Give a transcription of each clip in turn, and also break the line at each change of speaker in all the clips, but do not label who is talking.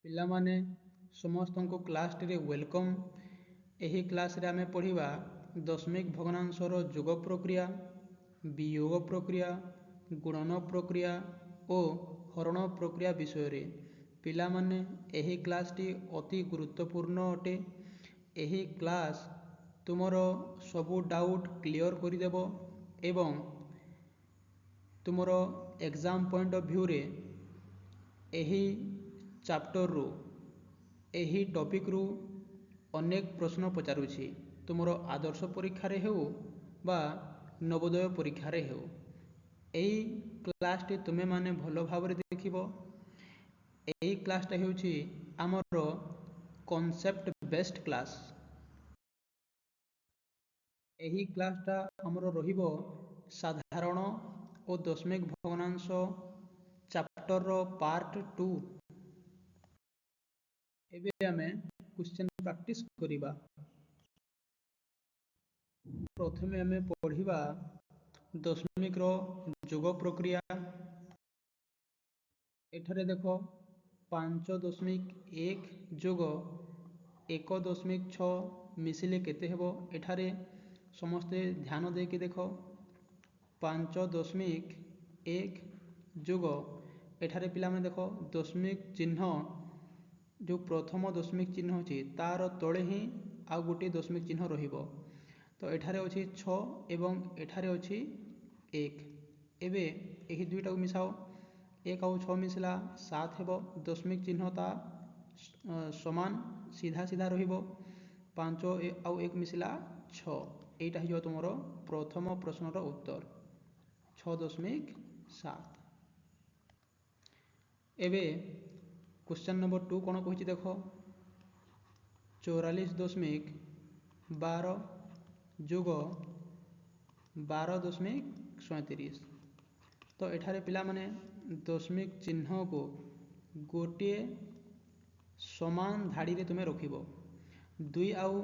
ପିଲାମାନେ ସମସ୍ତଙ୍କୁ କ୍ଲାସଟିରେ ୱେଲକମ୍। ଏହି କ୍ଲାସରେ ଆମେ ପଢ଼ିବା ଦଶମିକ ଭଗ୍ନାଂଶର ଯୋଗ ପ୍ରକ୍ରିୟା, ବିଯୋଗ ପ୍ରକ୍ରିୟା, ଗୁଣନ ପ୍ରକ୍ରିୟା ଓ ହରଣ ପ୍ରକ୍ରିୟା ବିଷୟରେ। ପିଲାମାନେ ଏହି କ୍ଲାସଟି ଅତି ଗୁରୁତ୍ୱପୂର୍ଣ୍ଣ ଅଟେ। ଏହି କ୍ଲାସ ତୁମର ସବୁ ଡାଉଟ୍ କ୍ଲିଅର କରିଦେବ ଏବଂ ତୁମର ଏକ୍ଜାମ ପଏଣ୍ଟ ଅଫ୍ ଭ୍ୟୁରେ ଏହି ଚାପ୍ଟରରୁ ଏହି ଟପିକରୁ ଅନେକ ପ୍ରଶ୍ନ ପଚାରୁଛି। ତୁମର ଆଦର୍ଶ ପରୀକ୍ଷାରେ ହେଉ ବା ନବୋଦୟ ପରୀକ୍ଷାରେ ହେଉ, ଏହି କ୍ଲାସଟି ତୁମେମାନେ ଭଲ ଭାବରେ ଦେଖିବ। ଏହି କ୍ଲାସଟା ହେଉଛି ଆମର କନସେପ୍ଟ ବେସ୍ଡ କ୍ଲାସ। ଏହି କ୍ଲାସଟା ଆମର ରହିବ ସାଧାରଣ ଓ ଦଶମିକ ଭଗ୍ନାଂଶ ଚାପ୍ଟରର ପାର୍ଟ 2। ଏବେ ଆମେ କ୍ୱେଶ୍ଚନ ପ୍ରାକ୍ଟିସ କରିବା। ପ୍ରଥମେ ଆମେ ପଢ଼ିବା ଦଶମିକର ଯୋଗ ପ୍ରକ୍ରିୟା। ଏଠାରେ ଦେଖ 5.1 ଯୋଗ 1.6 ମିଶିଲେ କେତେ ହେବ? ଏଠାରେ ସମସ୍ତେ ଧ୍ୟାନ ଦେଇକି ଦେଖ। 5.1 ଯୋଗ ଏଠାରେ ପିଲାମାନେ ଦେଖ ଦଶମିକ ଚିହ୍ନ, ଯେଉଁ ପ୍ରଥମ ଦଶମିକ ଚିହ୍ନ ଅଛି ତାର ତଳେ ହିଁ ଆଉ ଗୋଟିଏ ଦଶମିକ ଚିହ୍ନ ରହିବ। ତ ଏଠାରେ ଅଛି 6 ଏବଂ ଏଠାରେ ଅଛି 1। ଏବେ ଏହି ଦୁଇଟାକୁ ମିଶାଅ। 1 ଆଉ 6 ମିଶିଲା 7 ହେବ। ଦଶମିକ ଚିହ୍ନ ତା ସମାନ ସିଧା ସିଧା ରହିବ। 5 ଆଉ 1 ମିଶିଲା 6। এইটা ହେଇଯିବ ତୁମର ପ୍ରଥମ ପ୍ରଶ୍ନର ଉତ୍ତର 6.7। ଏବେ କ୍ୱେଶ୍ଚନ ନମ୍ବର 2 କ'ଣ କହିଛି ଦେଖ। 44.12 ଯୋଗ 12.37। ତ ଏଠାରେ ପିଲାମାନେ ଦଶମିକ ଚିହ୍ନକୁ ଗୋଟିଏ ସମାନ ଧାଡ଼ିରେ ତୁମେ ରଖିବ। 2 ଆଉ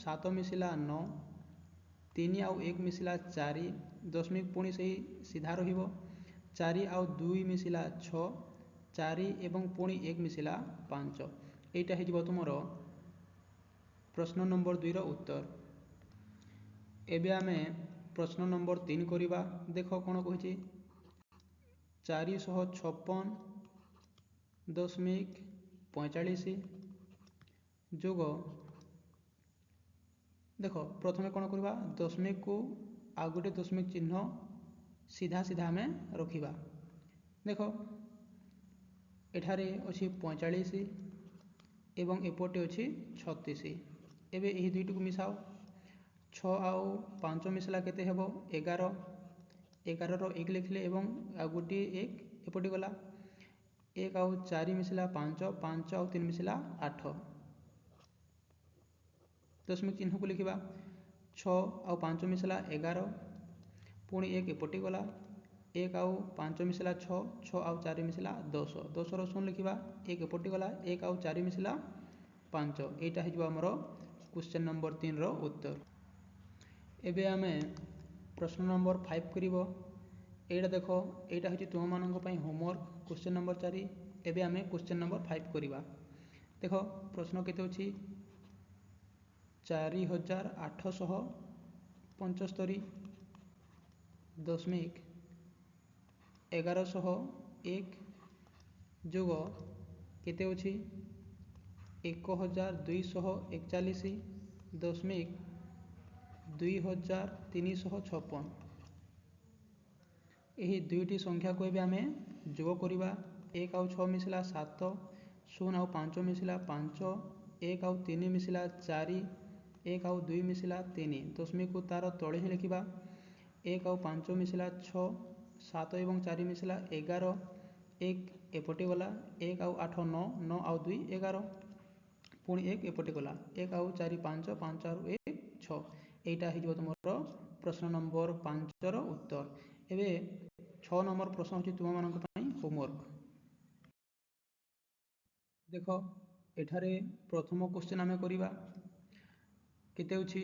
7 ମିଶିଲା 9, 3 ଆଉ 1 ମିଶିଲା 4, ଦଶମିକ ପୁଣି ସେହି ସିଧା ରହିବ। 4 ଆଉ 2 ମିଶିଲା 6, 4 ଏବଂ ପୁଣି 1 ମିଶିଲା 5। এইটা ହେଇଯିବ ତୁମର ପ୍ରଶ୍ନ ନମ୍ବର 2ର ଉତ୍ତର। ଏବେ ଆମେ ପ୍ରଶ୍ନ ନମ୍ବର 3 କରିବା। ଦେଖ କ'ଣ କହିଛି। 456.45 ଯୋଗ, ଦେଖ ପ୍ରଥମେ କ'ଣ କରିବା, ଦଶମିକକୁ ଆଉ ଗୋଟେ ଦଶମିକ ଚିହ୍ନ ସିଧା ସିଧା ଆମେ ରଖିବା। ଦେଖ ଏଠାରେ ଅଛି 45 ଏବଂ ଏପଟେ ଅଛି 36। ଏବେ ଏହି ଦୁଇଟିକୁ ମିଶାଅ। 6 ଆଉ 5 ମିଶିଲା କେତେ ହେବ? 11। 11ର 1 ଲେଖିଲେ ଏବଂ ଆଉ ଗୋଟିଏ 1 ଏପଟେ ଗଲା। 1 ଆଉ 4 ମିଶିଲା 5, 5 ଆଉ 3 ମିଶିଲା 8। ଦଶମିକ ଚିହ୍ନକୁ ଲେଖିବା। 6 ଆଉ 5 ମିଶିଲା 11, ପୁଣି 1 ଏପଟେ ଗଲା। 1 ଆଉ 5 ମିଶିଲା 6, 6 ଆଉ 4 ମିଶିଲା 10, 10ର 0 ଲେଖିବା। 1 ଏପଟେ ଗଲା। 1 ଆଉ 4 ମିଶିଲା 5। এইটা ହେଇଯିବ ଆମର କ୍ୱେଶ୍ଚନ ନମ୍ବର 3ର ଉତ୍ତର। ଏବେ ଆମେ ପ୍ରଶ୍ନ ନମ୍ବର 5 କରିବ। এইটা ଦେଖ, এইটা ହେଉଛି ତୁମମାନଙ୍କ ପାଇଁ ହୋମୱାର୍କ କ୍ୱେଶ୍ଚନ ନମ୍ବର 4। ଏବେ ଆମେ କ୍ୱେଶ୍ଚନ ନମ୍ବର 5 କରିବା। ଦେଖ ପ୍ରଶ୍ନ କେତେ ଅଛି। 4875 ଦଶମିକ 1101 ଯୋଗ କେତେ ଅଛି? 1241 ଦଶମିକ 2356। ଏହି ଦୁଇଟି ସଂଖ୍ୟାକୁ ଏବେ ଆମେ ଯୋଗ କରିବା। 1 ଆଉ 6 ମିଶିଲା 7, 0 ଆଉ 5 ମିଶିଲା 5, 1 ଆଉ 3 ମିଶିଲା 4, 1 ଆଉ 2 ମିଶିଲା 3, ଦଶମିକକୁ ତାର ତଳେ ହିଁ ଲେଖିବା। 1 ଆଉ 5 ମିଶିଲା 6, 7 ଏବଂ 4 ମିଶିଲା 11, 1 ଏପଟେ ଗଲା। 1 ଆଉ 8 9, 9 ଆଉ 2 11, ପୁଣି 1 ଏପଟେ ଗଲା। 1 ଆଉ 4 5, 5 ଆଉ 1 6। এইটা ହେଇଯିବ ତୁମର ପ୍ରଶ୍ନ ନମ୍ବର 5ର ଉତ୍ତର। ଏବେ 6 ନମ୍ବର ପ୍ରଶ୍ନ ହେଉଛି ତୁମମାନଙ୍କ ପାଇଁ ହୋମୱାର୍କ। ଦେଖ ଏଠାରେ ପ୍ରଥମ କ୍ୱେଶ୍ଚନ ଆମେ କରିବା। କେତେ ଅଛି?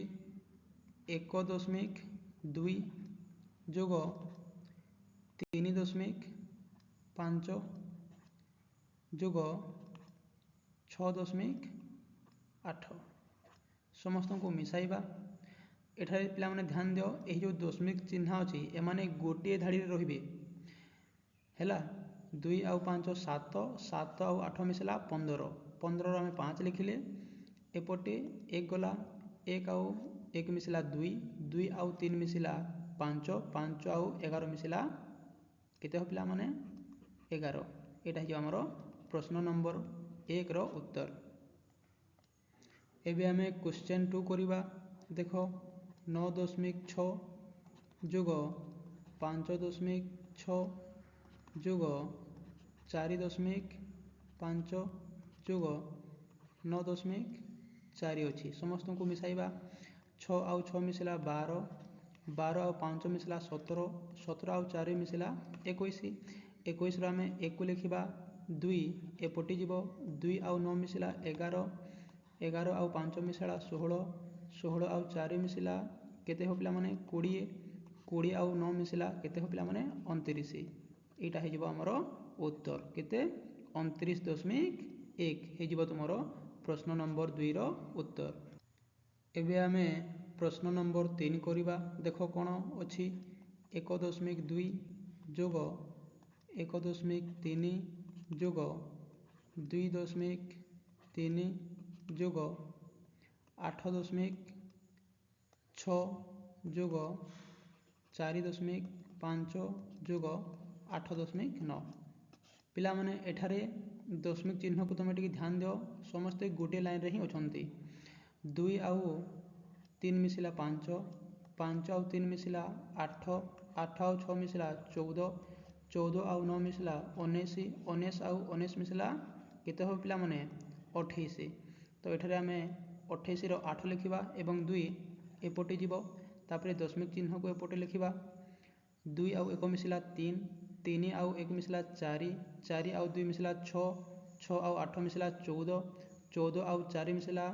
1.2 ଯୋଗ 3.5 ଯୋଗ 6.8 समस्त को मिसाइबा। एठारे पिलामाने ध्यान दियो एही जो दशमिक चिन्ह अछि एमाने गोटे धाड़ी रे रहिबे हैला 2 आउ 5 7 7 आउ 8 मिसला 15 15 आमे 5 लिखिले एपटे 1 गला 1 आउ 1 मिसला 2 2 आउ 3 मिसला 5 5 आउ 11 मिसला केते हो पिला माने 11 एटाहि हमरो प्रश्न नंबर 1 रो उत्तर। एबे हमें क्वेश्चन 2 करिबा देखो 9.6 जोग 5.6 जोग 4.5 जोग 9.4 अच्छी समस्त को मिसाइबा 6 आउ 6 मिसला 12 12 आउ 5 मिसला 17 17 आउ 4 मिसला 21 21 रो आमे 1 को लिखिबा 2 एपटी जीवो 2 आउ 9 मिसला 11 11 आउ 5 मिसला 16 16 आउ 4 मिसला केते हो पिला माने 20 20 आउ 9 मिसला केते हो पिला माने 29 एटा हे जीवो हमरो उत्तर केते 29.1 हे जीवो तुमरो प्रश्न नंबर 2 रो उत्तर। एबे आमे प्रश्न नंबर 3 करिबा देखो कोन अछि 1.2 जोग 1.3 जोग 2.3 जोग 8.6 जोग 4.5 जोग 8.9 पिला माने एठारे दशमिक चिन्ह को तुम टिके ध्यान दियो समस्ते गोटे लाइन रे ही अछंती 2 आउ 3 मिसला 5 5 आउ 3 मिसला 8 8 आउ 6 मिसला 14 14 आउ 9 मिसला 19 19 आउ 19 मिसला केते हो पिला माने 28 तो एठारे हमें 28 रो 8 लिखिबा एवं 2 एपटे जीवो तापरे दशमिक चिन्ह को एपटे लिखिबा 2 आउ 1 मिसला 3 3 आउ 1 मिसला 4 4 आउ 2 मिसला 6 6 आउ 8 मिसला 14 14 आउ 4 मिसला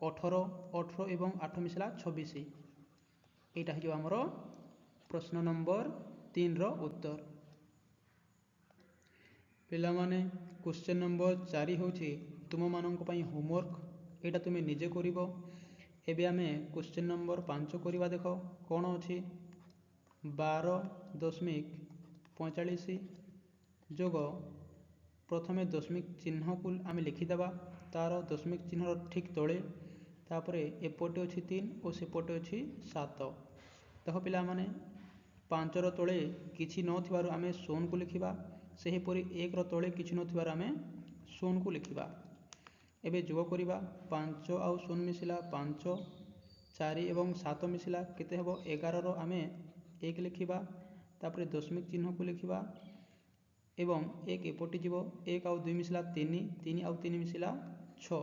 18 18 एवं 8 मिसला 26 एटा हिजो हमरो प्रश्न नंबर 3 रो उत्तर। पिला माने क्वेश्चन नंबर 4 होची तुम मानन को पई होमवर्क एटा तुमे निजे करिवो। एबे हमें क्वेश्चन नंबर 5 करिवा देखो कोन अछि 12.45 जोग प्रथमे दशमिक चिन्ह को आमे लिखि देबा तार दशमिक चिन्ह ठीक तळे तापरे एपटे अछि 3 और सेपटे अछि 7 देखो पिला माने 5 रो तळे किछि न थिबारु आमे 0 को लिखिबा सेहि परि 1 रो तळे किछि न थिबारु आमे 0 को लिखिबा। एबे जोग करिबा 5 आउ 0 मिसला 5 4 एवं 7 मिसला केते हेबो 11 रो आमे 1 लिखिबा तापरे दशमिक चिन्ह को लिखिबा एवं 1 एपटे जीवो 1 आउ 2 मिसला 3 3 आउ 3 मिसला 6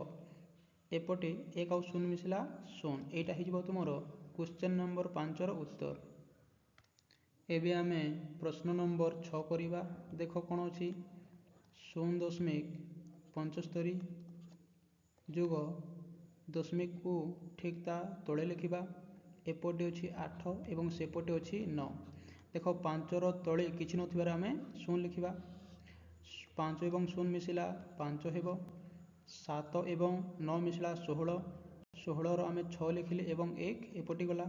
एपटे 1 आउ 0 मिसला 0 एटा हि जीवो तुमरो क्वेश्चन नंबर 5 रो उत्तर। एबे आमे प्रश्न नंबर 6 करिबा देखो कोन अछि 0.75 जोग दशमिक को ठीक ता तळे लिखिबा एपटे अछि 8 एवं सेपटे अछि 9 देखो 5 रो तळे किछि न थिबार आमे 0 लिखिबा 5 एवं 0 मिसला 5 हेबो 7 एवं 9 मिसला 16 16 रो आमे 6 लिखिले एवं 1 एपटी गला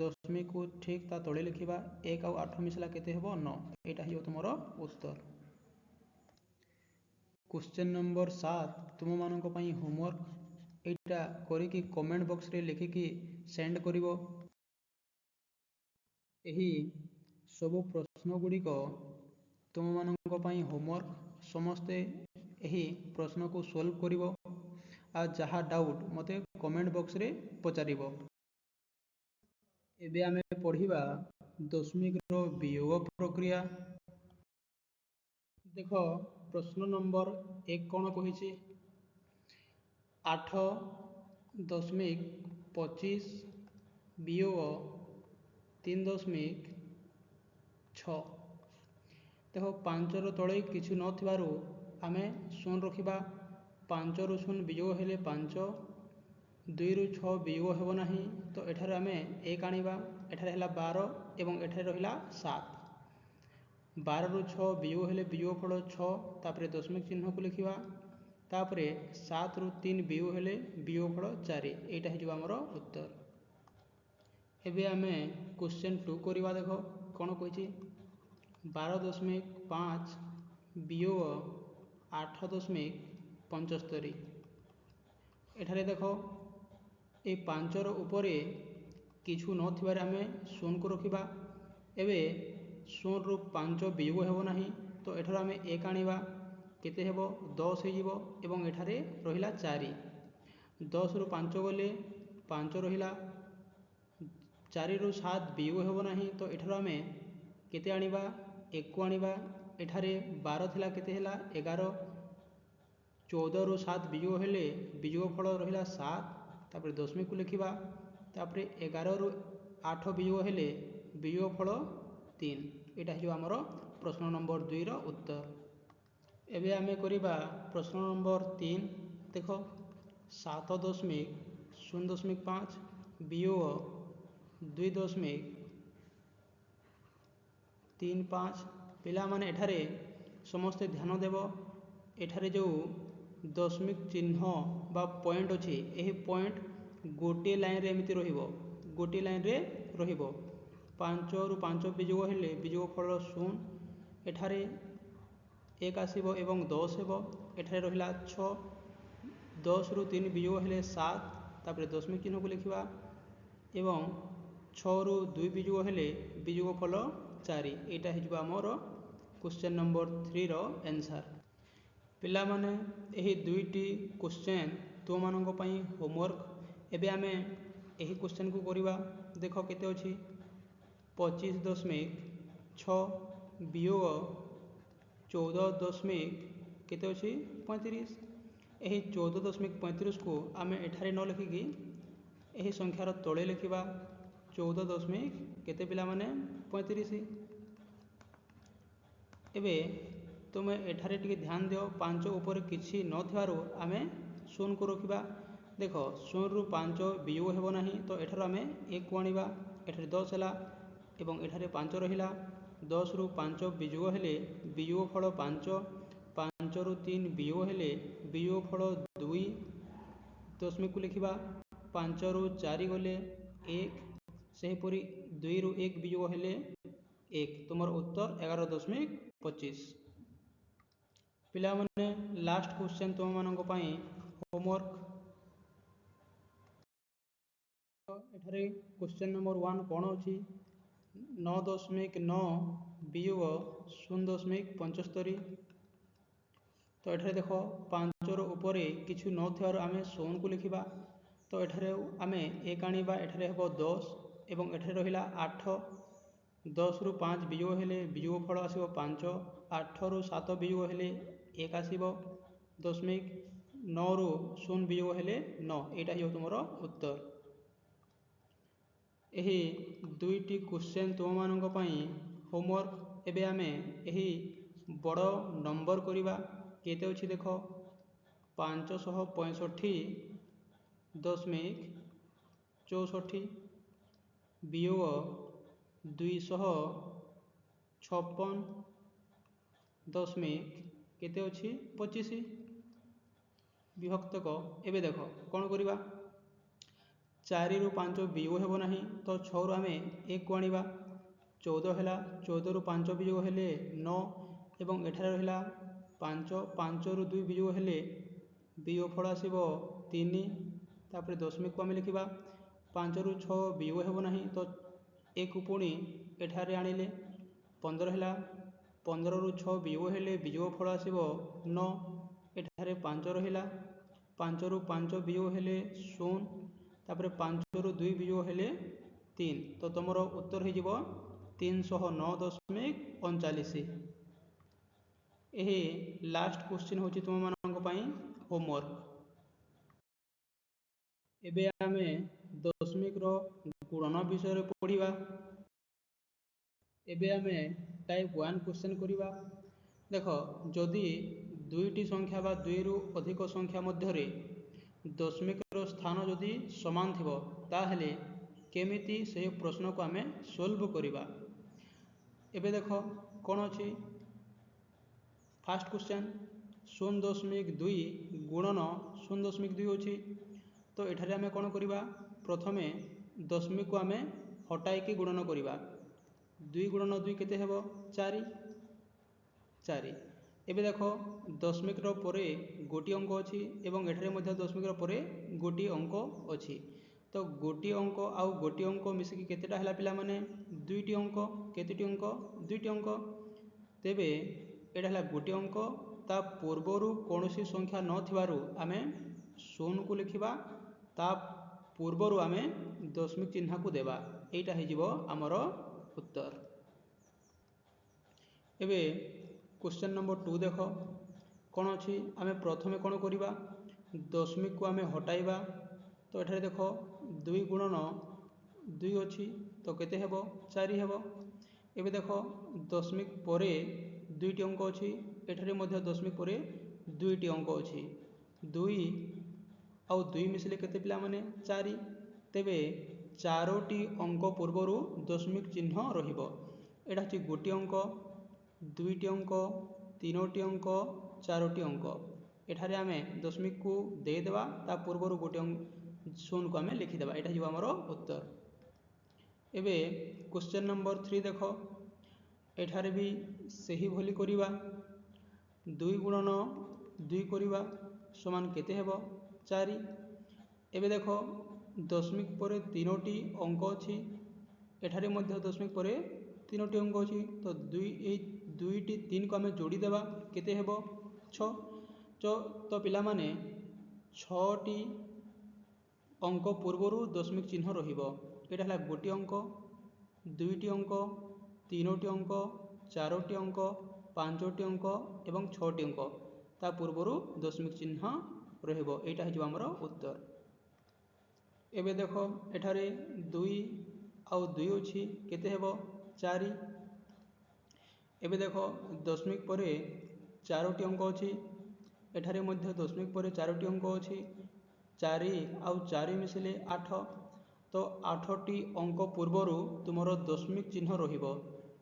दशमिक को ठीक ता तळे लिखिबा 1 आउ 8 मिसला केते हेबो 9 एटा हियो तुमरो उत्तर। क्वेश्चन नंबर 7 तुम मानन को पई होमवर्क एटा करी कि कमेंट बॉक्स रे लिखि कि सेंड करिवो। एही सब प्रश्न गुडी को तुम मानन को पई होमवर्क समस्ते एही प्रश्न को सॉल्व करिवो आ जहा डाउट मते कमेंट बॉक्स रे पचारिवो। एबे आमे पढ़िबा दशमिक रो वियोग प्रक्रिया देखो प्रश्न नंबर 1 कोन कहिछि 8.25 वियोग 3.6 देखो 5 रो तळे किछु न थिबारु आमे 0 रखिबा 5 रो 0 वियोग हेले 5 2 रो 6 वियोग हेबो नाही तो एठारे आमे 1 आनिबा एठारे हला 12 एवं एठारे रहिला 7 12 रो 6 वियोग हेले वियोग फल 6 तापरे दशमिक चिन्ह को लिखिबा तापरे 7 रु 3 वियोग हेले वियोगफल 4 एटा हे आमर उत्तर। एबे आमे क्वेश्चन 2 करवा देख कौन कही 12.5 वियोग 8.75 एठारे देख ये 5 उपरे किछु नथिबारे आमे शून्य को रखिबा। एबे 0 रु 5 वियोग हेबो नाही तो एठार आमे 1 आनिबा केते हेबो 10 हे जिवो एवं एठारे रहिला 4 10 रु 5 गले 5 रहिला 4 रु 7 वियोग हेबो नाही तो एठार आमे केते आनिबा 1 को आनिबा एठारे 12 थिला केते हेला 11 14 रु 7 वियोग हेले वियोग फल रहिला 7 तापरे दशमिक को लिखिबा तापरे 11 रु 8 वियोग हेले वियोग फल 3 एटा हे आमर प्रश्न नंबर 2 रो उत्तर। एबे आमे करिबा प्रश्न नंबर 3 देख 7.0.5 वियोग 2.35 पिला माने एठारे समस्ते ध्यान देव एठारे जो दशमिक चिन्ह बा पॉइंट अच्छी यही पॉइंट गोटे लाइन रे एमती रहिबो गोटे लाइन रे रहिबो 5 रु 5 वियोग हेले वियोग फल 0 एठारे 1 आसीबो एवं 10 हेबो एठारे रहिला 6 10 रु 3 वियोग हेले 7 तापरे दशमिक चिन्ह को लिखिबा एवं 6 रु 2 वियोग हेले वियोग फल 4 एटा हे आमर क्वेश्चन नंबर 3 रो आंसर। पिला माने एही दुईटी क्वेश्चन तो मानक पई होमवर्क। एबे आमे एही क्वेश्चन को करिबा देख केते अछि 25.6 वियोग 14 केते अछि 35 एही 14.35 को आमे एठारे न लिखिकी एही संख्यार तळे लिखिबा 14 केते पिला माने 35। एबे तुमे एठारे टिके ध्यान दियो 5 ऊपर किछि न थिबारु आमे 0 को रखिबा देख 0 रु 5 वियोग हेबो नाही तो एठार आमे 1 को आनिबा एठारे 10 हला एवं एठारे 5 रहिला 10 रु 5 वियोग हेले वियोग फल 5 5 रु 3 वियोग हेले वियोग फल 2 दशमिक को लिखिबा 5 रु 4 गले 1 सेहीपरि 2 रु 1 वियोग हेले 1 तुमर उत्तर 11.25। पिला माने लास्ट क्वेश्चन तुम मानक पई होमवर्क एठारे क्वेश्चन नंबर 1 कौन अछि 9.9 वियोग 0.75 तो एठारे देख 5 ऊपर किछु न थिबार आमे 0 को लिखिबा तो एठारे आमे 1 आनिबा एठारे हेबो 10 एवं एठारे रहिला 8 10 रु 5 वियोग हेले वियोग फल आसीबो 5 8 रु 7 वियोग हेले 1 आसीबो दशमिक 9 रु 0 वियोग हेले 9 एटा हियो तुमरो उत्तर। एही दुईटी क्वेश्चन तुम मानक पई होमवर्क। एबे आमे एही बड़ नंबर करिबा केते अछि देख 565.64 वियोग 256 केते अछि 25 विभक्तक। एबे देख कौन करिबा 4 रु 5 वियोग हेबो नाही तो 6 रु आमे 1 को आनिबा 14 हेला 14 रु 5 वियोग हेले 9 एवं एठारे रहिला 5 5 रु 2 वियोग हेले वियोग फल आसीबो 3 तापरे दशमिक को आमे लिखिबा 5 रु 6 वियोग हेबो नाही तो 1 पुणी एठारे आनिले 15 हेला 15 रु 6 वियोग हेले वियोग फल आसीबो 9 एठारे 5 रहिला 5 रु 5 वियोग हेले 0 तापरे 5 रु 2 वियोग हेले 3 तो तुमर उत्तर हो जिवो 309.39। यही लास्ट क्वेश्चन होची तुम मानक पई होमवर्क। एबे आमे दशमिक रो गुणन विषय रे पढ़िबा। एबे आमे टाइप 1 क्वेश्चन करिबा देख जदि दुईटी संख्या बा 2 रु अधिक संख्या मध्य रे दशमिक रो स्थान जदि समान थिबो ताहेले केमिति से प्रश्न को आमे सॉल्व करिबा। एबे देख कौन अछि फास्ट क्वेश्चन 0.2 गुणन 0.2 अच्छी तो एठारे आमे कौन करिबा प्रथमे दशमिक को आमे हटाई गुणन करिबा 2 गुणन 2 केते हेबो 4 4 एबे देखो दशमिक रो परे गोटी अंक अच्छी एवं एठारे मध्य दशमिक रो परे गोटी अंक अच्छी तो गोटी अंक आउ गोटी अंक मिसिकी केतेटा हला पिला माने दुईटी अंक केतेटी अंक दुईटी अंक तेबे एटा हला गोटी अंक ता पूर्वरु कोनोसी संख्या न थिबारु आमे 0 को लिखिबा ता पूर्वरु आमे दशमिक चिन्ह को देबा एटा हे जिवो हमर उत्तर। एबे क्वेश्चन नंबर 2 देखो कौन अच्छी आमे प्रथमे कौन करिबा दशमिक को आमे हटाइबा तो एठारे देखो 2 गुणन 2 अच्छी तो केते हेबो 4 हेबो एबे देखो दशमिक परे दुईटी अंक अच्छी एठारे मध्य दशमिक परे दुईटी अंक अच्छी 2 आउ 2 मिसिले केते पिला माने 4 तेबे 4टी अंक पूर्वरु दशमिक चिन्ह रहिबो एटा छि गोटी अंक दुईटी अंक तीनोटी अंक चारोटी अंक एठारे आमे दशमिक को दे देबा ता पूर्वरु गोटी अंक 0 को आमे लिखि देबा एटा हि हमर उत्तर। एबे क्वेश्चन नंबर 3 देखो एठारे भी सही भली करिबा 2 गुणन 2 करिबा समान केते हेबो 4 एबे देखो दशमिक परे तीनोटी अंक अच्छी एठारे मध्य दशमिक परे तीनोटी अंक अच्छी तो दुईटी 3 को आमे जोड़ी देबा केते हेबो 6 तो पिला माने 6टी अंक पूर्वरु दशमिक चिन्ह रहिबो एटा हला गोटी अंक दुईटी अंक तीनोटी अंक चारोटी अंक पांचोटी अंक एवं 6टी अंक ता पूर्वरु दशमिक चिन्ह रहिबो एटा हे जो हमर उत्तर। एबे देखो एठारे 2 आउ 2 अच्छी केते हेबो 4 एबे देखो दशमिक परे चारोटी अंक अच्छी एठारे मध्य दशमिक परे चारोटी अंक अच्छी 4 आउ 4 मिसिले 8 तो 8टी अंक पूर्वरु तुमरो दशमिक चिन्ह रहिबो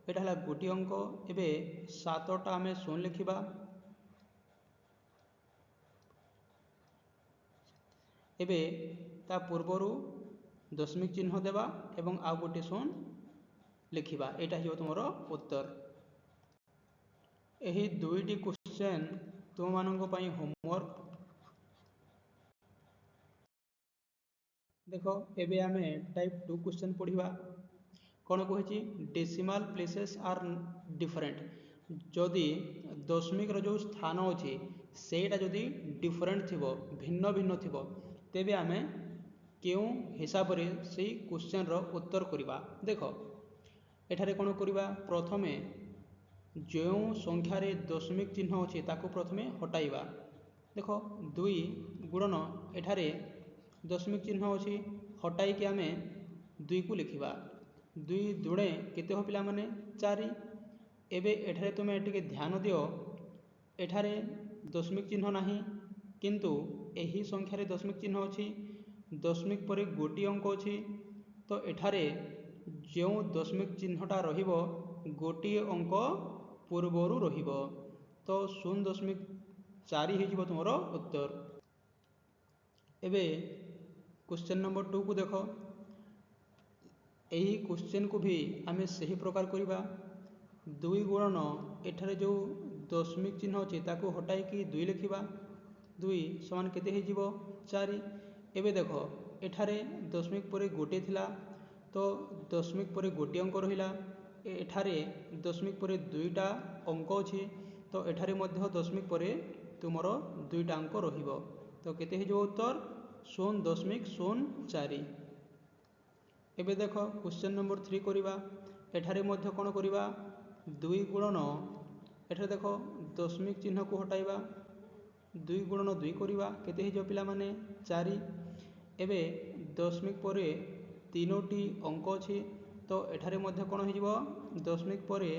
एटा हला गोटी अंक एबे 7टा आमे 0 लिखिबा एबे ता पूर्वरु दशमिक चिन्ह देबा एवं आ गोटे 0 लिखिबा एटा हियो तुमरो उत्तर। एही दुईटी क्वेश्चन तुम मानक पई होमवर्क देखो एबे आमे टाइप 2 क्वेश्चन पढ़िबा कौन कहिछि डेसिमल प्लेसेस आर डिफरेंट जदि दशमिक रो जो स्थान अछि सेटा जदि डिफरेंट थिबो भिन्न भिन्न थिबो तेबे आमे केउ हिसाब रे सेही क्वेश्चन रो उत्तर करिबा देखो एठारे कौन करिबा प्रथमे जो संख्या रे दशमिक चिन्ह अछि ताको प्रथमे हटाइबा देखो 2 गुणन एठारे दशमिक चिन्ह अछि हटाई के आमे 2 को लिखिबा 2 दुणे केते हो पिला माने 4 एबे एठारे तुमे एटिके ध्यान दियो एठारे दशमिक चिन्ह नाही किंतु एही संख्या रे दशमिक चिन्ह अछि दशमिक परे गोटी अंक अछि तो एठारे जो दशमिक चिन्हटा रहिबो गोटी अंक पूर्वरु रहिबो तो 0.4 हे जिवो तुमरो उत्तर। एबे क्वेश्चन नंबर 2 को देखो एही क्वेश्चन को भी आमे सही प्रकार करिबा 2 गुणन एठारे जो दशमिक चिन्ह अछि ताको हटाई कि 2 लिखिबा 2 समान केते हे जिवो 4 एबे देखो एठारे दशमिक परे गोटे थिला तो दशमिक परे गोटी अंक रहिला एठारे दशमिक परे दुईटा अंक अछि तो एठारे मध्य दशमिक परे तुमरो दुईटा अंक रहिबो तो केते हे जो उत्तर 0.04। एबे देखो क्वेश्चन नंबर 3 करिबा एठारे मध्य कोन करिबा 2 गुणन एठारे देखो दशमिक चिन्ह को हटाइबा 2 गुणन 2 करिबा केते हे जो पिला माने 4 एबे दशमिक परे तीनोटी अंक अछि तो एठारे मध्य कोन हे जिवो दशमिक परे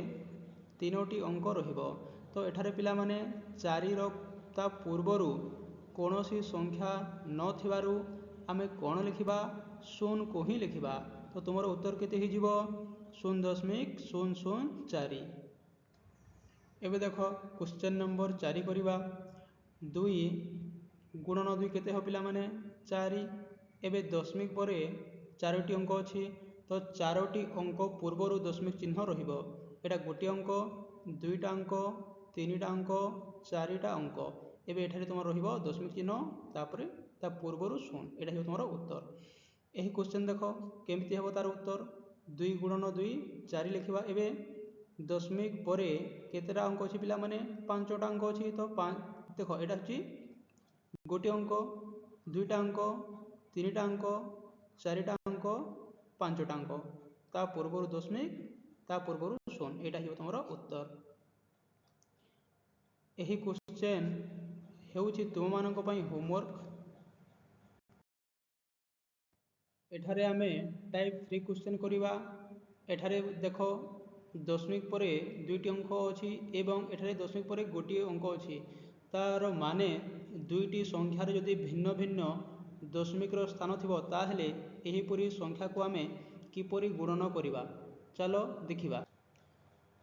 तीनोटी अंक रहिबो तो एठारे पिला माने 4 रो ता पूर्वरु कोनोसी संख्या न थिबारु आमे कोन लिखिबा 0 को ही लिखिबा तो तुमरो उत्तर केते हे जिवो 0.004। एबे देखो क्वेश्चन नंबर 4 करिबा 2 ଗୁଣନ 2 କେତେ ହେବ ପିଲାମାନେ 4। ଏବେ ଦଶମିକ ପରେ 4ଟି ଅଙ୍କ ଅଛି, ତ 4ଟି ଅଙ୍କ ପୂର୍ବରୁ ଦଶମିକ ଚିହ୍ନ ରହିବ। ଏଇଟା ଗୋଟିଏ ଅଙ୍କ, 2ଟା ଅଙ୍କ, 3ଟା ଅଙ୍କ, 4ଟା ଅଙ୍କ। ଏବେ ଏଠାରେ ତୁମର ରହିବ ଦଶମିକ ଚିହ୍ନ, ତାପରେ ତା ପୂର୍ବରୁ 0। ଏଇଟା ହେବ ତୁମର ଉତ୍ତର। ଏହି କ୍ୱେଶ୍ଚନ୍ ଦେଖ କେମିତି ହେବ ତାର ଉତ୍ତର। 2 ଗୁଣନ 2 4 ଲେଖିବା। ଏବେ ଦଶମିକ ପରେ କେତେଟା ଅଙ୍କ ଅଛି ପିଲାମାନେ 5ଟା ଅଙ୍କ ଅଛି। ତ ଦେଖ ଏଇଟା ହେଉଛି ଗୋଟିଏ ଅଙ୍କ, 2ଟା ଅଙ୍କ, 3ଟା ଅଙ୍କ, 4ଟା ଅଙ୍କ, 5ଟା ଅଙ୍କ। ତା ପୂର୍ବରୁ ଦଶମିକ, ତା ପୂର୍ବରୁ 0। ଏଇଟା ହେବ ତୁମର ଉତ୍ତର। ଏହି କ୍ୱେଶ୍ଚନ୍ ହେଉଛି ତୁମମାନଙ୍କ ପାଇଁ ହୋମୱାର୍କ। ଏଠାରେ ଆମେ ଟାଇପ୍ 3 କ୍ୱେଶ୍ଚନ୍ କରିବା। ଏଠାରେ ଦେଖ ଦଶମିକ ପରେ 2ଟି ଅଙ୍କ ଅଛି ଏବଂ ଏଠାରେ ଦଶମିକ ପରେ ଗୋଟିଏ ଅଙ୍କ ଅଛି। ତାର ମାନେ 2ଟି ସଂଖ୍ୟାରେ ଯଦି ଭିନ୍ନ ଭିନ୍ନ ଦଶମିକର ସ୍ଥାନ ଥିବ, ତାହେଲେ ଏହିପରି ସଂଖ୍ୟାକୁ ଆମେ କିପରି ଗୁଣନ କରିବା, ଚାଲ ଦେଖିବା।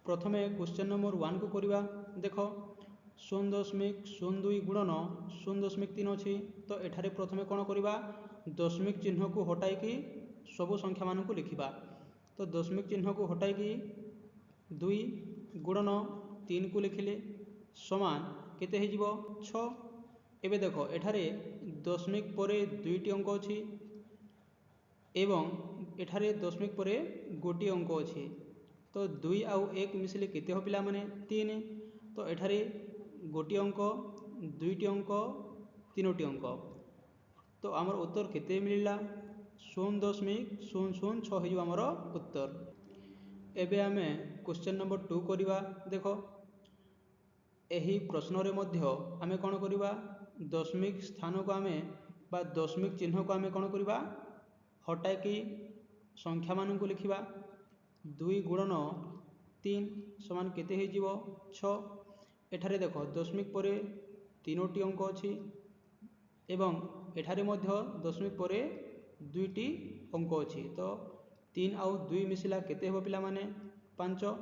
ପ୍ରଥମେ କ୍ୱେଶ୍ଚନ୍ ନମ୍ବର 1କୁ କରିବା। ଦେଖ 0.02 ଗୁଣନ 0.3 ଅଛି। ତ ଏଠାରେ ପ୍ରଥମେ କ'ଣ କରିବା, ଦଶମିକ ଚିହ୍ନକୁ ହଟାଇକି ସବୁ ସଂଖ୍ୟାମାନଙ୍କୁ ଲେଖିବା। ତ ଦଶମିକ ଚିହ୍ନକୁ ହଟାଇକି 2 ଗୁଣନ 3କୁ ଲେଖିଲେ ସମାନ କେତେ ହେଇଯିବ 6। ଏବେ ଦେଖ ଏଠାରେ ଦଶମିକ ପରେ 2ଟି ଅଙ୍କ ଅଛି ଏବଂ ଏଠାରେ ଦଶମିକ ପରେ ଗୋଟିଏ ଅଙ୍କ ଅଛି। ତ 2 ଆଉ 1 ମିଶିଲେ କେତେ ହେବ ପିଲାମାନେ 3। ତ ଏଠାରେ ଗୋଟିଏ ଅଙ୍କ, 2ଟି ଅଙ୍କ, 3ଟି ଅଙ୍କ। ତ ଆମର ଉତ୍ତର କେତେ ମିଳିଲା 0.006 ହେଇଯିବ ଆମର ଉତ୍ତର। ଏବେ ଆମେ କ୍ୱେଶ୍ଚନ୍ ନମ୍ବର 2 କରିବା। ଦେଖ ଏହି ପ୍ରଶ୍ନରେ ମଧ୍ୟ ଆମେ କ'ଣ କରିବା, ଦଶମିକ ସ୍ଥାନକୁ ଆମେ ବା ଦଶମିକ ଚିହ୍ନକୁ ଆମେ କ'ଣ କରିବା, ହଟାଇକି ସଂଖ୍ୟାମାନଙ୍କୁ ଲେଖିବା। 2 ଗୁଣନ 3 ସମାନ କେତେ ହେଇଯିବ 6। ଏଠାରେ ଦେଖ ଦଶମିକ ପରେ 3ଟି ଅଙ୍କ ଅଛି ଏବଂ ଏଠାରେ ମଧ୍ୟ ଦଶମିକ ପରେ 2ଟି ଅଙ୍କ ଅଛି। ତ 3 ଆଉ 2 ମିଶିଲା କେତେ ହେବ ପିଲାମାନେ 5।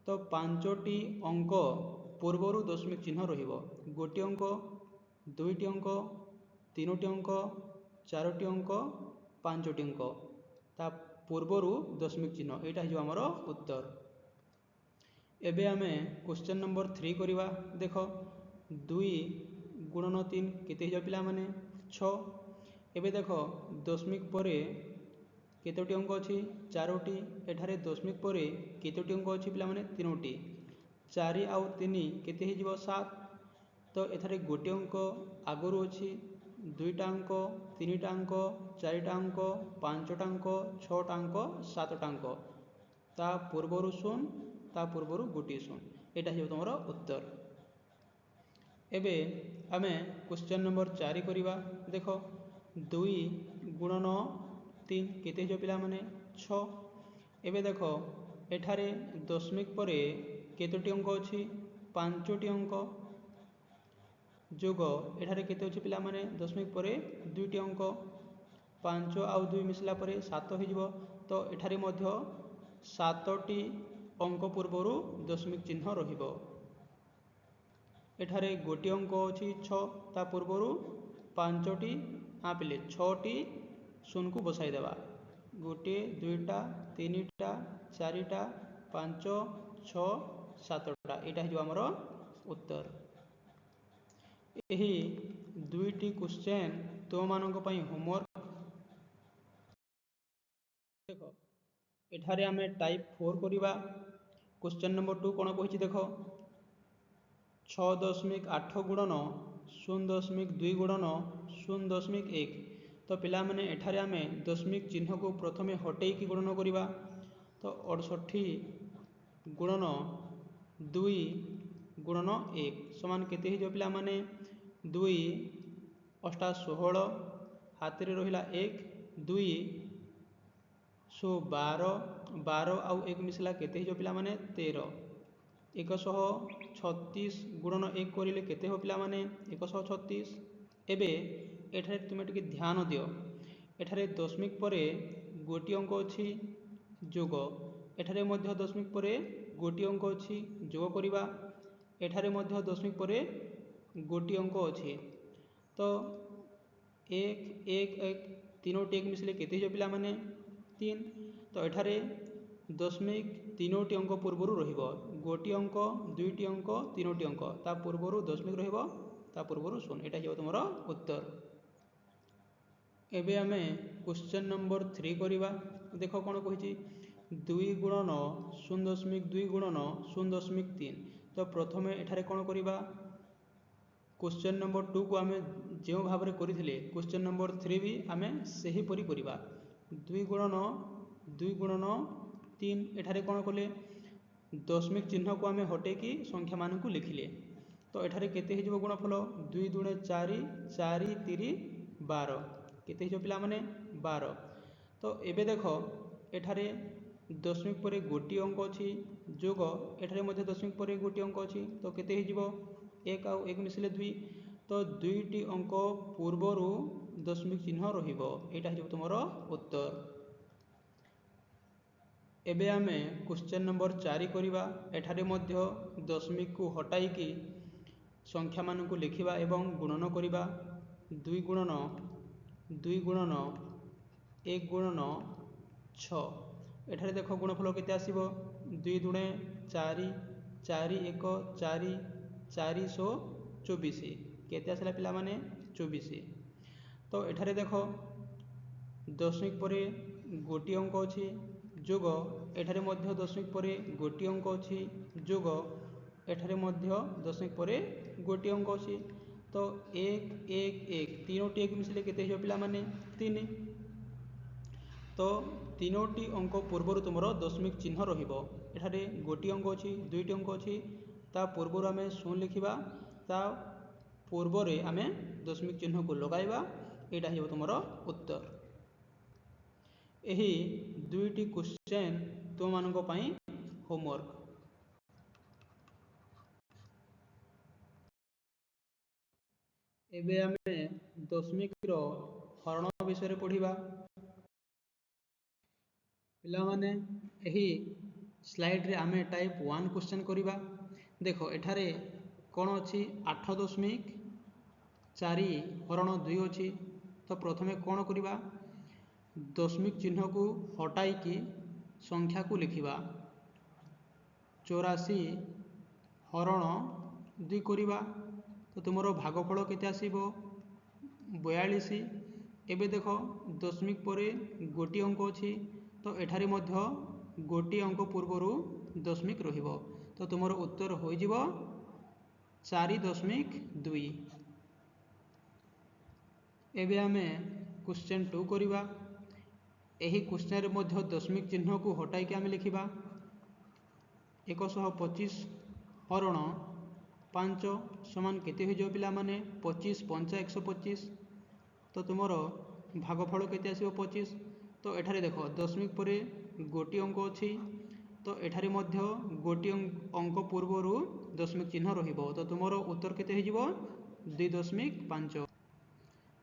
ତ 5ଟି ଅଙ୍କ ପୂର୍ବରୁ ଦଶମିକ ଚିହ୍ନ ରହିବ। ଗୋଟିଏ ଅଙ୍କ, 2ଟି ଅଙ୍କ, 3ଟି ଅଙ୍କ, 4ଟି ଅଙ୍କ, 5ଟି ଅଙ୍କ। ତା ପୂର୍ବରୁ ଦଶମିକ ଚିହ୍ନ। ଏଇଟା ହେଇଯିବ ଆମର ଉତ୍ତର। ଏବେ ଆମେ କ୍ୱେଶ୍ଚନ୍ ନମ୍ବର 3 କରିବା। ଦେଖ 2 ଗୁଣନ 3 କେତେ ହେଇଯିବ ପିଲାମାନେ 6। ଏବେ ଦେଖ ଦଶମିକ ପରେ କେତୋଟି ଅଙ୍କ ଅଛି 4ଟି। ଏଠାରେ ଦଶମିକ ପରେ କେତୋଟି ଅଙ୍କ ଅଛି ପିଲାମାନେ 3ଟି। 4 ଆଉ 3 କେତେ ହେଇଯିବ 7। ତ ଏଠାରେ ଗୋଟିଏ ଅଙ୍କ ଆଗରୁ ଅଛି, 2ଟା ଅଙ୍କ, 3ଟା ଅଙ୍କ, 4ଟା ଅଙ୍କ, 5ଟା ଅଙ୍କ, 6ଟା ଅଙ୍କ, 7ଟା ଅଙ୍କ। ତା ପୂର୍ବରୁ 0, ତା ପୂର୍ବରୁ ଗୋଟିଏ 0। ଏଇଟା ହେବ ତୁମର ଉତ୍ତର। ଏବେ ଆମେ କ୍ୱେଶ୍ଚନ୍ ନମ୍ବର 4 କରିବା। ଦେଖ 2 ଗୁଣନ 3 କେତେ ହେଇଯିବ ପିଲାମାନେ 6। ଏବେ ଦେଖ ଏଠାରେ ଦଶମିକ ପରେ କେତୋଟି ଅଙ୍କ ଅଛି 5ଟି ଅଙ୍କ ଯୋଗ ଏଠାରେ କେତେ ଅଛି ପିଲାମାନେ ଦଶମିକ ପରେ 2ଟି ଅଙ୍କ। 5 ଆଉ 2 ମିଶିଲା ପରେ 7 ହେଇଯିବ। ତ ଏଠାରେ ମଧ୍ୟ 7ଟି ଅଙ୍କ ପୂର୍ବରୁ ଦଶମିକ ଚିହ୍ନ ରହିବ। ଏଠାରେ ଗୋଟିଏ ଅଙ୍କ ଅଛି 6, ତା ପୂର୍ବରୁ 5ଟି ପିଲେ 6ଟି ଶୂନକୁ ବସାଇଦେବା। 1, 2ଟା, 3ଟା, 4ଟା, 5, 6, 7ଟା। ଏଇଟା ହେଇଯିବ ଆମର ଉତ୍ତର। ଏହି 2ଟି କ୍ୱେଶ୍ଚନ୍ ତୁମମାନଙ୍କ ପାଇଁ ହୋମୱାର୍କ। ଦେଖ ଏଠାରେ ଆମେ ଟାଇପ୍ 4 କରିବା। କ୍ୱେଶ୍ଚନ୍ ନମ୍ବର 2 କ'ଣ କହିଛି ଦେଖ 6.8 ଗୁଣନ 0.2 ଗୁଣନ 0.1। ତ ପିଲାମାନେ ଏଠାରେ ଆମେ ଦଶମିକ ଚିହ୍ନକୁ ପ୍ରଥମେ ହଟେଇକି ଗୁଣନ କରିବା। ତ 68 ଗୁଣନ 2 ଗୁଣନ 1 ସମାନ କେତେ ହେଇଯିବ ପିଲାମାନେ 2 ଅଷ୍ଟା 16, ହାତରେ ରହିଲା 1, 2 12, 12 ଆଉ 1 ମିଶିଲା କେତେ ହେଇଯିବ ପିଲାମାନେ 13। 136 ଗୁଣନ 1 କରିଲେ କେତେ ହେବ ପିଲାମାନେ 136। ଏବେ ଏଠାରେ ତୁମେ ଟିକେ ଧ୍ୟାନ ଦିଅ। ଏଠାରେ ଦଶମିକ ପରେ ଗୋଟିଏ ଅଙ୍କ ଅଛି ଯୋଗ, ଏଠାରେ ମଧ୍ୟ ଦଶମିକ ପରେ ଗୋଟିଏ ଅଙ୍କ ଅଛି ଯୋଗ କରିବା। ଏଠାରେ ମଧ୍ୟ ଦଶମିକ ପରେ गोटी अंक अच्छी तो एक एक एक तीनोटी एक मिसले केते हो पिला माने 3 तो एठारे दशमिक तीनोटी अंक पूर्वर रहिबो गोटी अंक दुईटी अंक तीनोटी अंक ता पूर्वर दशमिक रहिबो ता पूर्वर शून्य एटा हो तुमरो उत्तर। एबे आमे क्वेश्चन नंबर 3 करिबा देख कोन कहिछि 2 गुणन 0.2 गुणन 0.3 तो प्रथमे एठारे कोन करिबा क्वेश्चन नंबर 2 को आमे जो भाव में करथिले क्वेश्चन नंबर 3 भी आमे सही परि करिबा 2 गुणन 3 एठारे कोन कले दशमिक चिन्ह को आमे हटे की संख्या मान को लिखिले तो एठारे केते हे जबो गुणफल 2 दुणे 4 4 3 12 केते हे पिला माने 12 तो एबे देखो एठारे दशमिक परे गोटी अंक अछि जोग एठारे मध्ये दशमिक परे गोटी अंक अछि तो केते हे जबो 1 आउ 1 मिसले 2 तो दुईटी अंक पूर्वर दशमिक चिन्ह रहिबो एटा हे तुमरो उत्तर। एबे आमे क्वेश्चन नंबर 4 करिबा एठारे मध्ये दशमिक को हटाई की संख्या मान को लिखिबा एवं गुणन करिबा 2 गुणन 1 गुणन 6 एठारे देखो गुणफल केते आसीबो 2 दुणे 4 4 1 4 424 केते आसला पिला माने 24 तो एठारे देखो दशमिक परे गोटी अंक अछि जोग एठारे मध्य दशमिक परे गोटी अंक अछि जोग एठारे मध्य दशमिक परे गोटी अंक अछि तो 1 1 1 तीनोटी एक मिसले केते हो पिला माने 3 तो तीनोटी अंक पूर्वर तुमरो दशमिक चिन्ह रहिबो एठारे गोटी अंक अछि दुईटी अंक अछि ता पूर्वर आमे शून्य लिखिबा ता पूर्व रे आमे दशमिक चिन्ह को लगाइबा एटा हे तुमरो उत्तर। एही दुईटी क्वेश्चन तुम मानको पई होमवर्क। एबे आमे दशमिक रो हरण विषय पढ़िबा पिला माने एही स्लाइड रे आमे टाइप 1 क्वेश्चन करिबा देखो एठारे कोन अछि 8.4 हरण 2 अछि तो प्रथमे कोन करिबा दशमिक चिन्ह को हटाई की संख्या को लिखिबा 84 हरण 2 करिबा तो तुमरो भागफल केते आसीबो 42 एबे देखो दशमिक परे गोटी अंक अछि तो एठारे मध्य गोटी अंक पूर्वरु दशमिक रहिबो तो तुमरो उत्तर होई जिवो 4.2। एबे आमे क्वेश्चन 2 करिबा एही क्वेश्चन रे मध्य दशमिक चिन्ह को हटाई के आमे लिखिबा 125 हरण 5 समान केते हो जो पिला माने 25 5 125 तो तुमरो भागफल केते आसीबो 25 तो एठारे देखो दशमिक परे गोटी अंक अछि तो एठारे मध्य गोटी अंक पूर्वरु दशमिक चिन्ह रहिबो तो तुमरो उत्तर केते हो जिवो 2.5।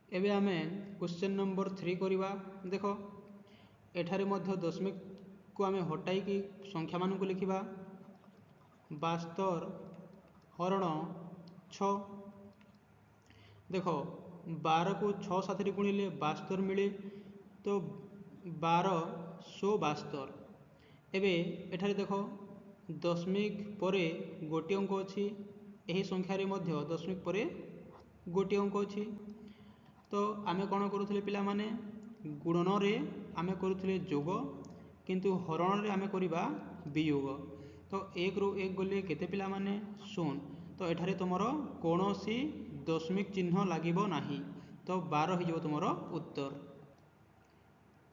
एबे आमे क्वेश्चन नंबर 3 करिबा देखो एठारे मध्य दशमिक को आमे हटाई की संख्या मान को लिखिबा 72 हरण 6 देखो 12 को 6 साथ गुणिले 72 मिले तो 1272 एबे एठारे देखो दशमिक परे गोटी अंक अछि एही संख्या रे मध्य दशमिक परे गोटी अंक अछि तो आमे कोन करूथले पिला माने गुणन रे आमे करूथले जोग किंतु हरण रे आमे करिबा वियोग तो 1 रु 1 गले केते पिला माने 0 तो एठारे तुमरो कोनोसी दशमिक चिन्ह लागिबो नाही तो 12 हिजो तुमरो उत्तर।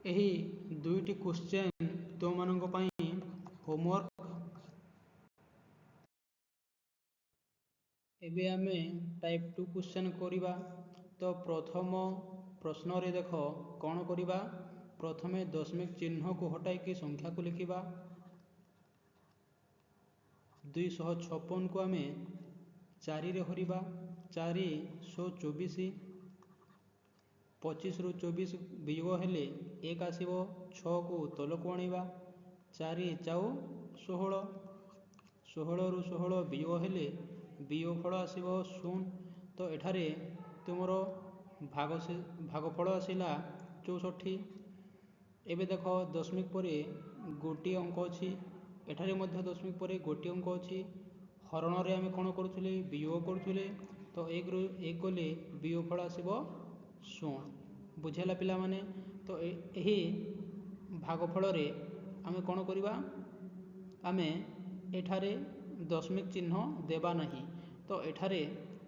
एही दुईटी क्वेश्चन तो मानक पई होमवर्क। एबे आमे टाइप 2 क्वेश्चन करिबा तो प्रथम प्रश्न रे देखो कोन करिबा प्रथमे दशमिक चिन्ह को हटाई की संख्या को लिखिबा 256 को आमे 4 रे हरिबा 424 25 रु 24 वियोग हेले 1 आसीबो 6 को तल को आनिबा 4 जाऊ 16 16 रु 16 वियोग हेले वियोग फल आसीबो 0 तो एठारे तुमर भागफल आसला 64। एबे देख दशमिक पर गोटे अंक अच्छी एठारे मध्य दशमिक पर गोटे अंक अच्छी हरण रे आमे कौन करुले वियोग करुले तो एक रु एक गले वियोगफल आसब 16 बुझेला पिला माने। तो यही भागफल रे आमे कौन करिबा आमे एठारे दशमिक चिन्ह देबा नहीं तो एठारे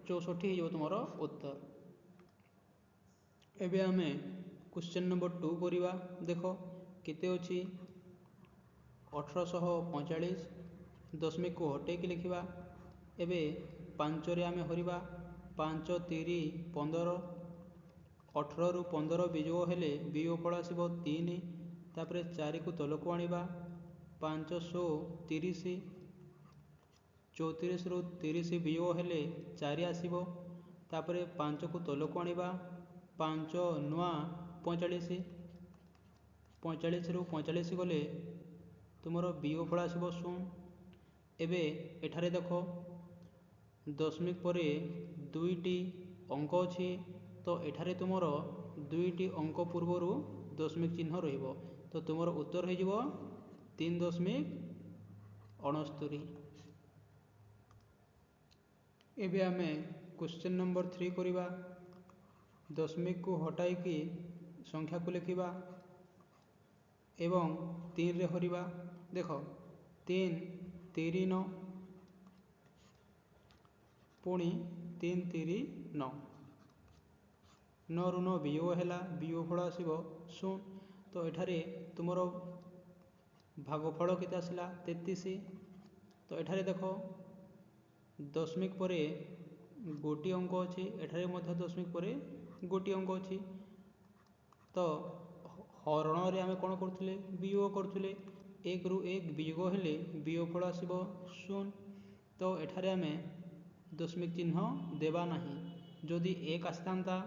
64 हो तुमर उत्तर। एबे आमे क्वेश्चन नंबर 2 करिबा देख केते अछि 1845 दशमिक को हटेक लिखा। एबे 5 रे आमे हरिबा 5 3 15 18 रु 15 विजोग हेले वियोगफल आसब 3 तापर 4 को तलक आनिबा 530 34 रु 30 वियोग हेले 4 आसब तापर 5 को तलक आनिबा 5 नुआ 45 45 रु 45 गले तुमर वियोगफल आसब 0। एबे एठारे देख दशमिक पर दुईटी अंक अच्छी तो एठारे तुमर दुईटी अंक पूर्वर दशमिक चिन्ह रहिबो तो तुमर उत्तर हो 3.69। एबे आमे क्वेश्चन नंबर 3 करिबा दशमिक को हटाई की संख्या को लिखिबा एवं 3 रे हरिबा देख 3 3 9 पुणी 3 3 9 9 रु 9 वियोग है वियोगफल आसब 0 तो एठारे तुमर भागफल केते आसला 33। तो एठारे देख दशमिक पर गोटी अंक अच्छी एठारे मध्य दशमिक पर गोटी अंक अच्छी तो हरण रे आमे कौन करुले वियोग करुले 1 रु 1 वियोग हेले वियोगफल आसब 0 तो एठारे आमे दशमिक चिन्ह देबा नहीं। जदि 1 आसीता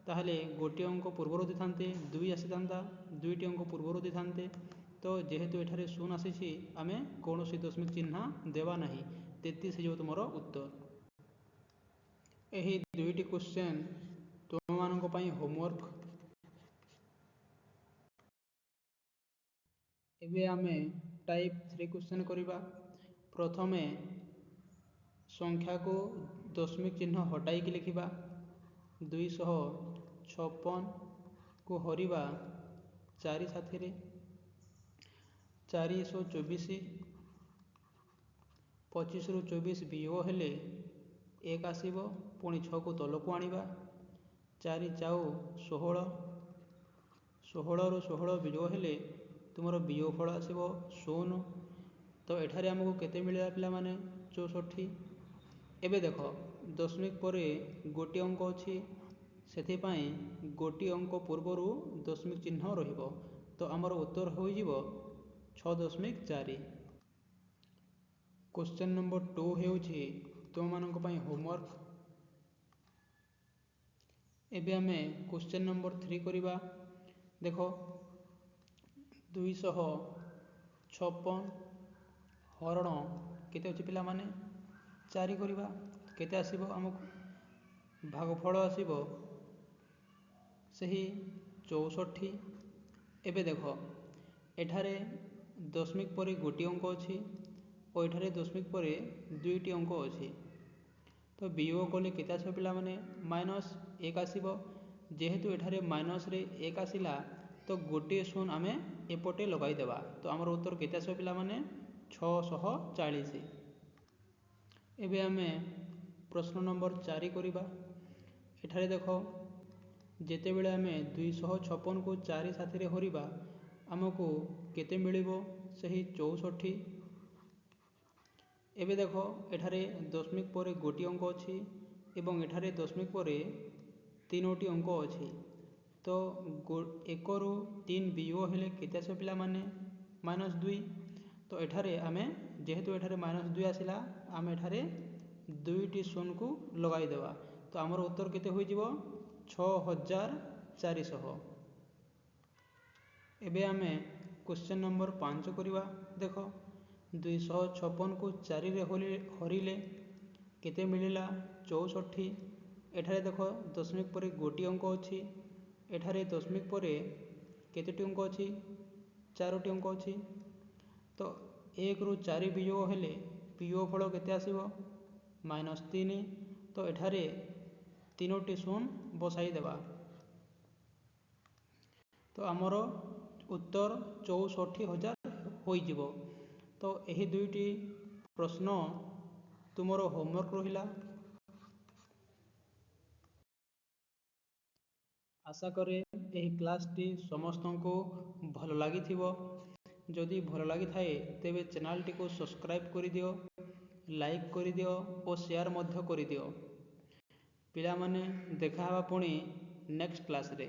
ताहले गोटे अंक पूर्वर दी थांते 2 आसीता दुईटी अंक पूर्वर दी थांते तो जेहेतु एठारे 0 आसीछि आमे कौनसी दशमिक चिन्ह देबा नहीं 33 जो तुमर उत्तर। यही दुईटी क्वेश्चन तुम मानक पई होमवर्क। एबे आमे टाइप 3 क्वेश्चन करिबा। प्रथमे संख्या को दशमिक चिन्ह हटाई की लिखिबा 256 को हरिबा 4 साथी रे 424 25 रु 24 वियोग हेले 1 आसब पुणी 6 को तलक आनिबा 4 4 16 16 रु 16 वियोग हेले तुमर वियोगफल आसब 0 तो एठारे आमको केते मिलला पिला माने 64। एबे देख दशमिक पर गोटी अंक अच्छी से गोटी अंक पूर्वर दशमिक चिन्ह रहिबो तो आमर उत्तर हो 6.4। क्वेश्चन नंबर 2 हेउछि तुम मानक पई होमवर्क। एबे आमे क्वेश्चन नंबर 3 करिबा देख 256 हरण केते अछि पिला माने 4 करिबा केते आसीबो हमको भागफल आसीबो सही 64। एबे देख एठारे दशमिक पर गोटी अंक अच्छी और एठारे दशमिक पर दुईटी अंक अच्छी तो वियोग कले केते आसीबो पिला माने -1 आसीबो जेहेतु एठारे माइनस रे 1 आसिला तो गोटे शून्य आमे एपटे लगाई देबा तो आमर उत्तर केते आसीबो पिला माने 640। एबे आमे प्रश्न नंबर 4 करिबा। एठारे देख जेते बेले आमे 256 को 4 साथी रे हरिबा आमको केते मिलिबो सही 64। एबे देख एठारे दशमिक पर गोटी अंक अच्छी एवं एठारे दशमिक पर 3टी अंक अच्छी तो 1 रु 3 वियोग हेले केते आसीबो पिला माने -2 तो एठारे आमे जेहेतु एठारे -2 आसिला आमे एठारे दुईटी शून्य को लगाई देबा तो आमर उत्तर केते होई जिवो 6400। एबे आमे क्वेश्चन नंबर 5 करिबा देख 256 को 4 रे हरिले केते मिलिला 64। ଏଠାରେ ଦେଖ ଦଶମିକ ପରେ ଗୋଟିଏ ଅଙ୍କ ଅଛି। ଏଠାରେ ଦଶମିକ ପରେ କେତୋଟି ଅଙ୍କ ଅଛି? 4ଟି ଅଙ୍କ ଅଛି। ତ 1ରୁ 4 ବିଯୋଗ ହେଲେ ବିଯୋଗଫଳ କେତେ ଆସିବ? -3। ତ ଏଠାରେ 3ଟି ଶୂନ ବସାଇ ଦେବା। ତ ଆମର ଉତ୍ତର 64,000 ହୋଇଯିବ। ତ ଏହି ଦୁଇଟି ପ୍ରଶ୍ନ ତୁମର ହୋମୱାର୍କ ରହିଲା। ଆଶା କରେ ଏହି କ୍ଲାସ୍ଟି ସମସ୍ତଙ୍କୁ ଭଲ ଲାଗିଥିବ। ଯଦି ଭଲ ଲାଗିଥାଏ ତେବେ ଚ୍ୟାନେଲଟିକୁ ସବସ୍କ୍ରାଇବ୍ କରିଦିଅ, ଲାଇକ୍ କରିଦିଅ ଓ ସେୟାର ମଧ୍ୟ କରିଦିଅ। ପିଲାମାନେ ଦେଖା ହେବା ପୁଣି ନେକ୍ସଟ କ୍ଲାସ୍ରେ।